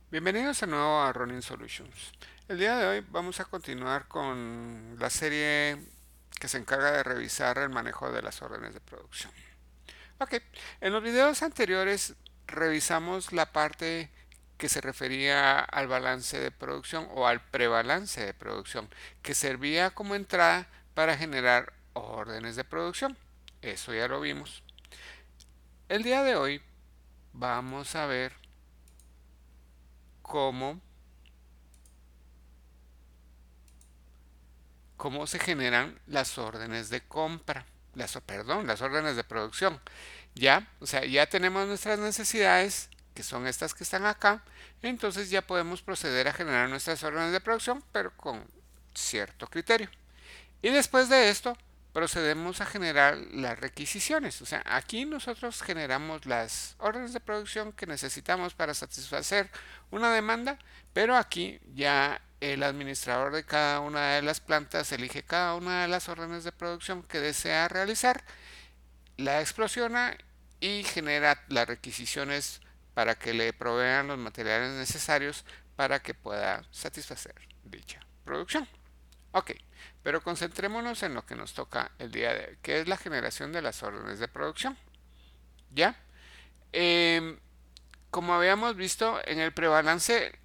Bienvenidos de nuevo a Running Solutions. El día de hoy vamos a continuar con la serie que se encarga de revisar el manejo de las órdenes de producción. Ok, en los videos anteriores revisamos la parte que se refería al balance de producción o al prebalance de producción, que servía como entrada para generar órdenes de producción. Eso ya lo vimos. El día de hoy vamos a ver cómo cómo se generan las órdenes de compra, las órdenes de producción. Ya, o sea, ya tenemos nuestras necesidades, que son estas que están acá, entonces ya podemos proceder a generar nuestras órdenes de producción, pero con cierto criterio. Y después de esto, procedemos a generar las requisiciones. O sea, aquí nosotros generamos las órdenes de producción que necesitamos para satisfacer una demanda, pero aquí ya el administrador de cada una de las plantas elige cada una de las órdenes de producción que desea realizar, la explosiona y genera las requisiciones para que le provean los materiales necesarios para que pueda satisfacer dicha producción. Ok, pero concentrémonos en lo que nos toca el día de hoy, que es la generación de las órdenes de producción. ¿Ya? Eh, Como habíamos visto, en el prebalance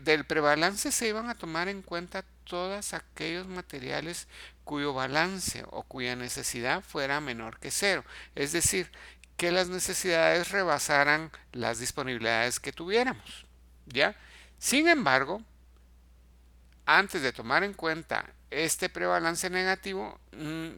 del prebalance se iban a tomar en cuenta todos aquellos materiales cuyo balance o cuya necesidad fuera menor que cero. Es decir, que las necesidades rebasaran las disponibilidades que tuviéramos. ¿Ya? Sin embargo, antes de tomar en cuenta este prebalance negativo,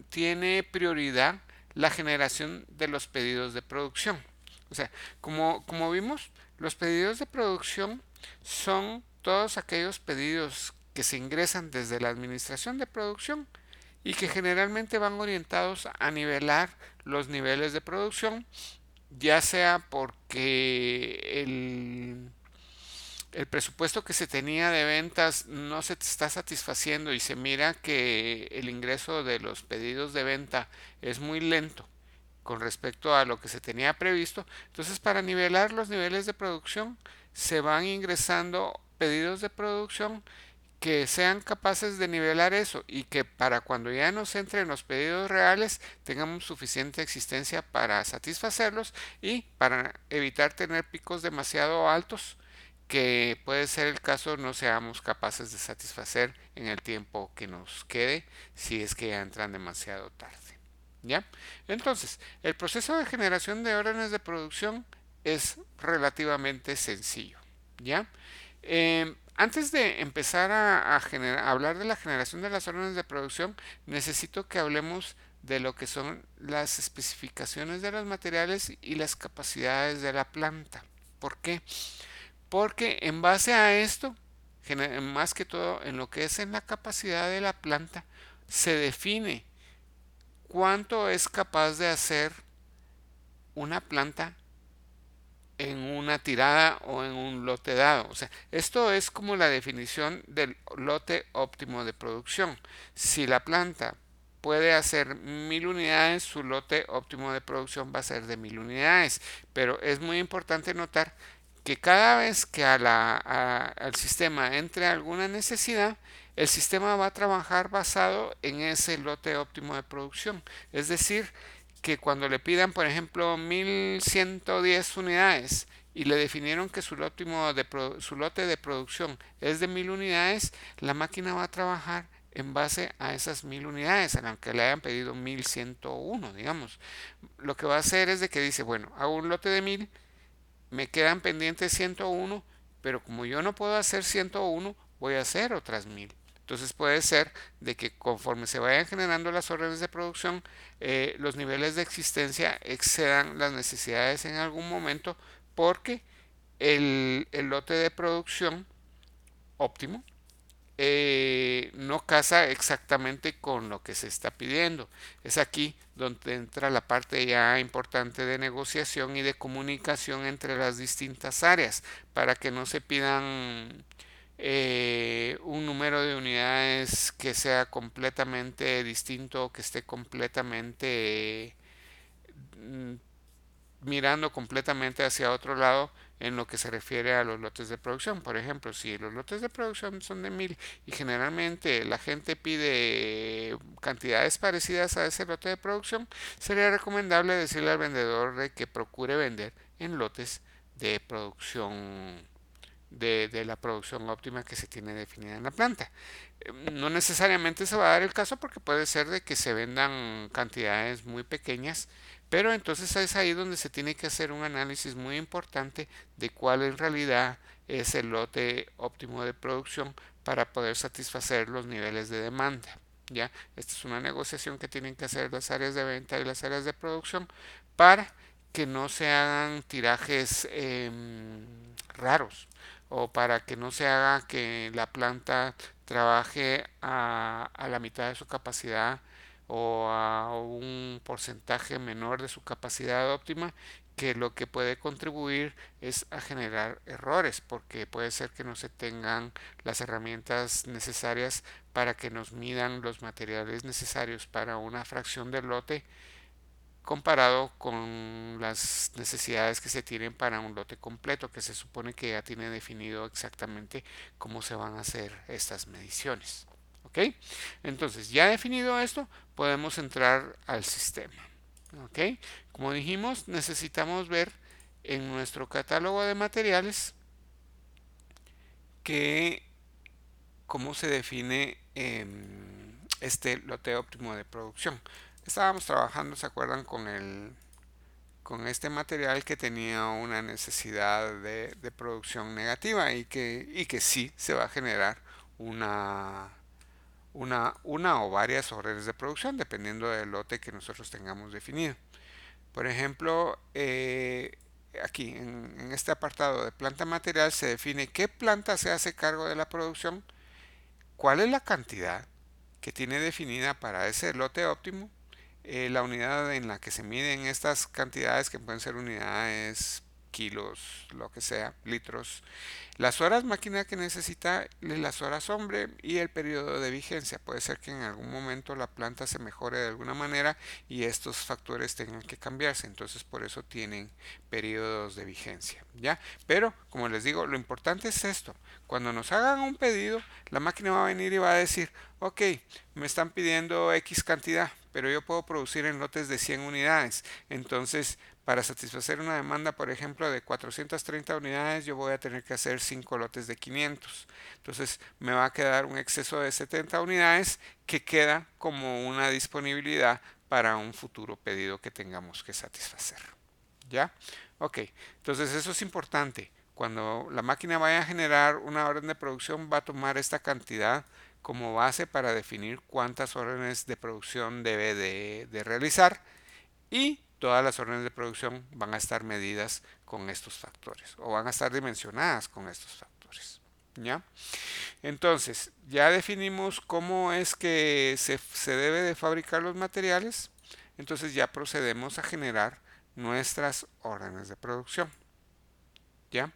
tiene prioridad la generación de los pedidos de producción. O sea, como vimos, los pedidos de producción son todos aquellos pedidos que se ingresan desde la administración de producción y que generalmente van orientados a nivelar los niveles de producción, ya sea porque el presupuesto que se tenía de ventas no se está satisfaciendo y se mira que el ingreso de los pedidos de venta es muy lento con respecto a lo que se tenía previsto, entonces para nivelar los niveles de producción se van ingresando pedidos de producción que sean capaces de nivelar eso y que para cuando ya nos entren los pedidos reales tengamos suficiente existencia para satisfacerlos y para evitar tener picos demasiado altos que puede ser el caso no seamos capaces de satisfacer en el tiempo que nos quede si es que ya entran demasiado tarde. ¿Ya? Entonces, el proceso de generación de órdenes de producción es relativamente sencillo. ¿Ya? Antes de empezar a hablar de la generación de las órdenes de producción, necesito que hablemos de lo que son las especificaciones de los materiales y las capacidades de la planta. ¿Por qué? Porque en base a esto, más que todo en lo que es en la capacidad de la planta, se define cuánto es capaz de hacer una planta en una tirada o en un lote dado. O sea, esto es como la definición del lote óptimo de producción. Si la planta puede hacer 1000 unidades, su lote óptimo de producción va a ser de 1000 unidades. Pero es muy importante notar que cada vez que al sistema entre alguna necesidad, el sistema va a trabajar basado en ese lote óptimo de producción. Es decir, que cuando le pidan, por ejemplo, 1110 unidades y le definieron que su lote de producción es de 1000 unidades, la máquina va a trabajar en base a esas 1000 unidades, aunque le hayan pedido 1101, digamos. Lo que va a hacer es de que dice, bueno, hago un lote de 1000, me quedan pendientes 101, pero como yo no puedo hacer 101, voy a hacer otras 1000. Entonces puede ser de que conforme se vayan generando las órdenes de producción, los niveles de existencia excedan las necesidades en algún momento porque el lote de producción óptimo no casa exactamente con lo que se está pidiendo. Es aquí donde entra la parte ya importante de negociación y de comunicación entre las distintas áreas para que no se pidan un número de unidades que sea completamente distinto o que esté completamente mirando completamente hacia otro lado en lo que se refiere a los lotes de producción. Por ejemplo, si los lotes de producción son de 1000 y generalmente la gente pide cantidades parecidas a ese lote de producción, sería recomendable decirle al vendedor de que procure vender en lotes de producción de la producción óptima que se tiene definida en la planta. No necesariamente se va a dar el caso porque puede ser de que se vendan cantidades muy pequeñas, pero entonces es ahí donde se tiene que hacer un análisis muy importante de cuál en realidad es el lote óptimo de producción para poder satisfacer los niveles de demanda. ¿Ya? Esta es una negociación que tienen que hacer las áreas de venta y las áreas de producción para que no se hagan tirajes raros o para que no se haga que la planta trabaje a la mitad de su capacidad o a un porcentaje menor de su capacidad óptima, que lo que puede contribuir es a generar errores, porque puede ser que no se tengan las herramientas necesarias para que nos midan los materiales necesarios para una fracción del lote comparado con las necesidades que se tienen para un lote completo, que se supone que ya tiene definido exactamente cómo se van a hacer estas mediciones. ¿Ok? Entonces, ya definido esto, podemos entrar al sistema. ¿Ok? Como dijimos, necesitamos ver en nuestro catálogo de materiales que cómo se define este lote óptimo de producción. Estábamos trabajando, ¿se acuerdan? Con este material que tenía una necesidad de producción negativa y que sí se va a generar una o varias órdenes de producción dependiendo del lote que nosotros tengamos definido. Por ejemplo, aquí en este apartado de planta material se define qué planta se hace cargo de la producción, cuál es la cantidad que tiene definida para ese lote óptimo, la unidad en la que se miden estas cantidades, que pueden ser unidades, kilos, lo que sea, litros, las horas máquina que necesita, las horas hombre y el periodo de vigencia. Puede ser que en algún momento la planta se mejore de alguna manera y estos factores tengan que cambiarse. Entonces por eso tienen periodos de vigencia. ¿Ya? Pero como les digo, lo importante es esto. Cuando nos hagan un pedido, la máquina va a venir y va a decir, ok, me están pidiendo X cantidad, pero yo puedo producir en lotes de 100 unidades. Entonces, para satisfacer una demanda, por ejemplo, de 430 unidades, yo voy a tener que hacer 5 lotes de 500. Entonces, me va a quedar un exceso de 70 unidades que queda como una disponibilidad para un futuro pedido que tengamos que satisfacer. ¿Ya? Ok, entonces eso es importante. Cuando la máquina vaya a generar una orden de producción, va a tomar esta cantidad como base para definir cuántas órdenes de producción debe de realizar y todas las órdenes de producción van a estar medidas con estos factores o van a estar dimensionadas con estos factores. ¿Ya? Entonces, ya definimos cómo es que se debe de fabricar los materiales. Entonces ya procedemos a generar nuestras órdenes de producción. ¿Ya?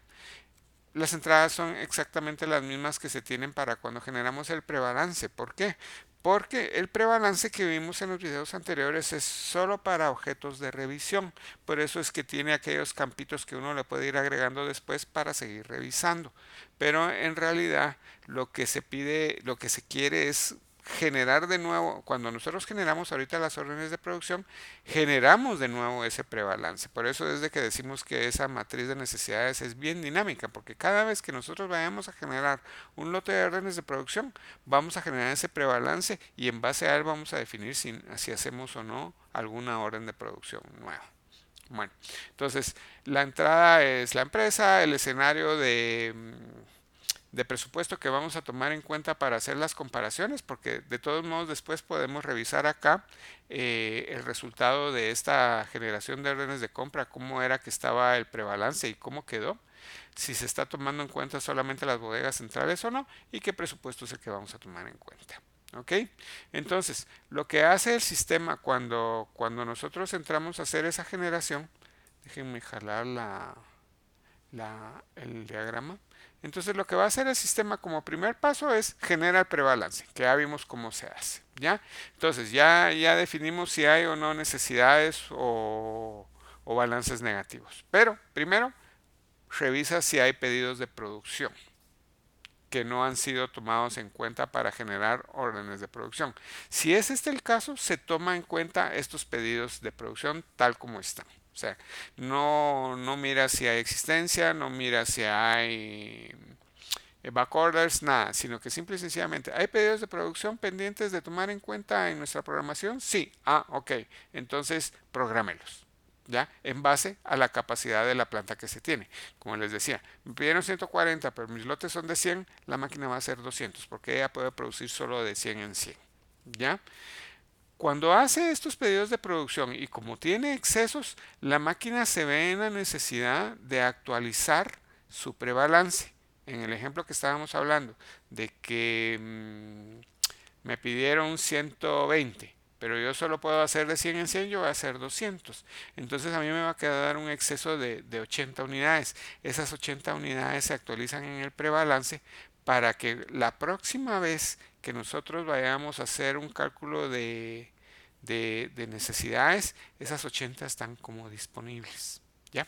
Las entradas son exactamente las mismas que se tienen para cuando generamos el prebalance. ¿Por qué? Porque el prebalance que vimos en los videos anteriores es solo para objetos de revisión. Por eso es que tiene aquellos campitos que uno le puede ir agregando después para seguir revisando. Pero en realidad lo que se pide, lo que se quiere es generar de nuevo, cuando nosotros generamos ahorita las órdenes de producción, generamos de nuevo ese prebalance. Por eso es de que decimos que esa matriz de necesidades es bien dinámica, porque cada vez que nosotros vayamos a generar un lote de órdenes de producción, vamos a generar ese prebalance y en base a él vamos a definir si hacemos o no alguna orden de producción nueva. Bueno, entonces la entrada es la empresa, el escenario de presupuesto que vamos a tomar en cuenta para hacer las comparaciones, porque de todos modos después podemos revisar acá el resultado de esta generación de órdenes de compra, cómo era que estaba el prebalance y cómo quedó, si se está tomando en cuenta solamente las bodegas centrales o no, y qué presupuesto es el que vamos a tomar en cuenta. ¿Ok? Entonces, lo que hace el sistema cuando nosotros entramos a hacer esa generación, déjenme jalar el diagrama. Entonces lo que va a hacer el sistema como primer paso es generar prebalance, que ya vimos cómo se hace, ¿ya? Entonces ya definimos si hay o no necesidades o balances negativos. Pero primero, revisa si hay pedidos de producción que no han sido tomados en cuenta para generar órdenes de producción. Si es este el caso, se toma en cuenta estos pedidos de producción tal como están. O sea, no mira si hay existencia, no mira si hay back orders, nada, sino que simple y sencillamente, ¿hay pedidos de producción pendientes de tomar en cuenta en nuestra programación? Sí, ok, entonces prográmelos. ¿Ya? En base a la capacidad de la planta que se tiene. Como les decía, me pidieron 140, pero mis lotes son de 100, la máquina va a ser 200, porque ella puede producir solo de 100 en 100. ¿Ya? Cuando hace estos pedidos de producción y como tiene excesos, la máquina se ve en la necesidad de actualizar su prebalance. En el ejemplo que estábamos hablando, de que me pidieron 120, pero yo solo puedo hacer de 100 en 100, yo voy a hacer 200. Entonces a mí me va a quedar un exceso de 80 unidades. Esas 80 unidades se actualizan en el prebalance para que la próxima vez que nosotros vayamos a hacer un cálculo de necesidades, esas 80 están como disponibles. ¿Ya?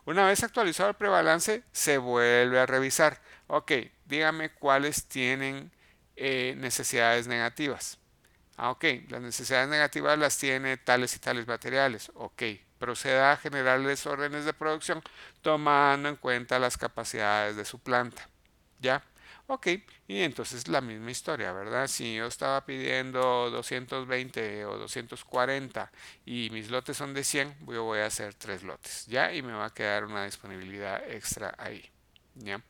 Una vez actualizado el prebalance, se vuelve a revisar. Ok, dígame cuáles tienen necesidades negativas. Ok, las necesidades negativas las tiene tales y tales materiales. Ok, proceda a generarles órdenes de producción tomando en cuenta las capacidades de su planta. ¿Ya? Ok, y entonces la misma historia, ¿verdad? Si yo estaba pidiendo 220 o 240 y mis lotes son de 100, yo voy a hacer 3 lotes, ¿ya? Y me va a quedar una disponibilidad extra ahí, ¿ya?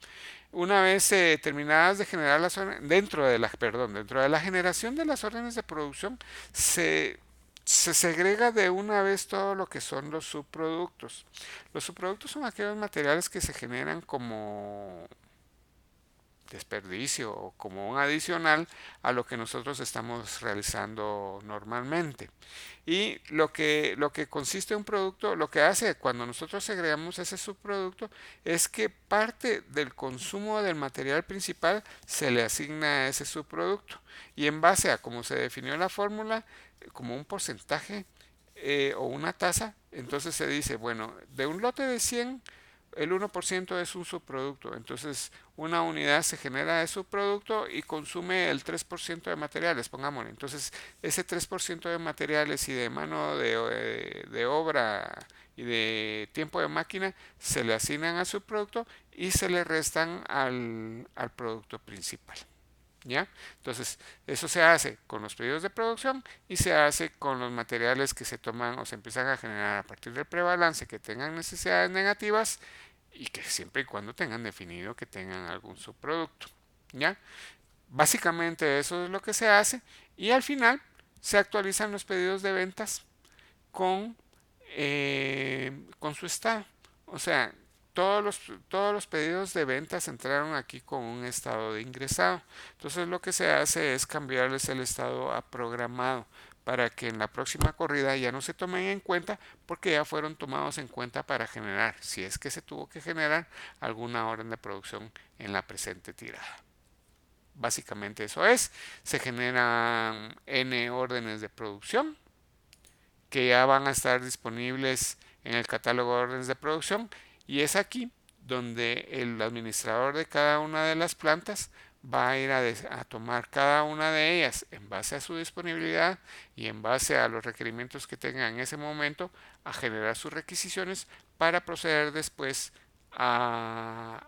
Una vez terminadas de generar las órdenes, dentro de la generación de las órdenes de producción, se segrega de una vez todo lo que son los subproductos. Los subproductos son aquellos materiales que se generan como desperdicio o como un adicional a lo que nosotros estamos realizando normalmente. Y lo que consiste un producto, lo que hace cuando nosotros agregamos ese subproducto es que parte del consumo del material principal se le asigna a ese subproducto. Y en base a cómo se definió la fórmula, como un porcentaje o una tasa, entonces se dice, bueno, de un lote de 100 el 1% es un subproducto, entonces una unidad se genera de subproducto y consume el 3% de materiales, pongámosle. Entonces ese 3% de materiales y de mano de obra y de tiempo de máquina se le asignan al subproducto y se le restan al producto principal. ¿Ya? Entonces, eso se hace con los pedidos de producción y se hace con los materiales que se toman o se empiezan a generar a partir del prebalance que tengan necesidades negativas y que siempre y cuando tengan definido que tengan algún subproducto. ¿Ya? Básicamente eso es lo que se hace y al final se actualizan los pedidos de ventas con, con su estado. O sea, todos los pedidos de ventas entraron aquí con un estado de ingresado. Entonces lo que se hace es cambiarles el estado a programado para que en la próxima corrida ya no se tomen en cuenta porque ya fueron tomados en cuenta para generar, si es que se tuvo que generar alguna orden de producción en la presente tirada. Básicamente eso es, se generan n órdenes de producción que ya van a estar disponibles en el catálogo de órdenes de producción y es aquí donde el administrador de cada una de las plantas va a ir a tomar cada una de ellas en base a su disponibilidad y en base a los requerimientos que tenga en ese momento a generar sus requisiciones para proceder después a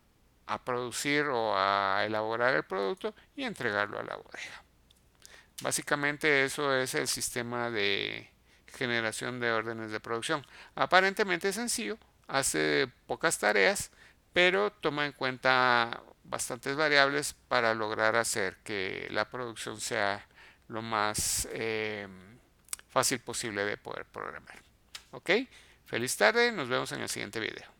producir o a elaborar el producto y entregarlo a la bodega. Básicamente eso es el sistema de generación de órdenes de producción. Aparentemente sencillo, hace pocas tareas, pero toma en cuenta bastantes variables para lograr hacer que la producción sea lo más fácil posible de poder programar. ¿Ok? Feliz tarde, nos vemos en el siguiente video.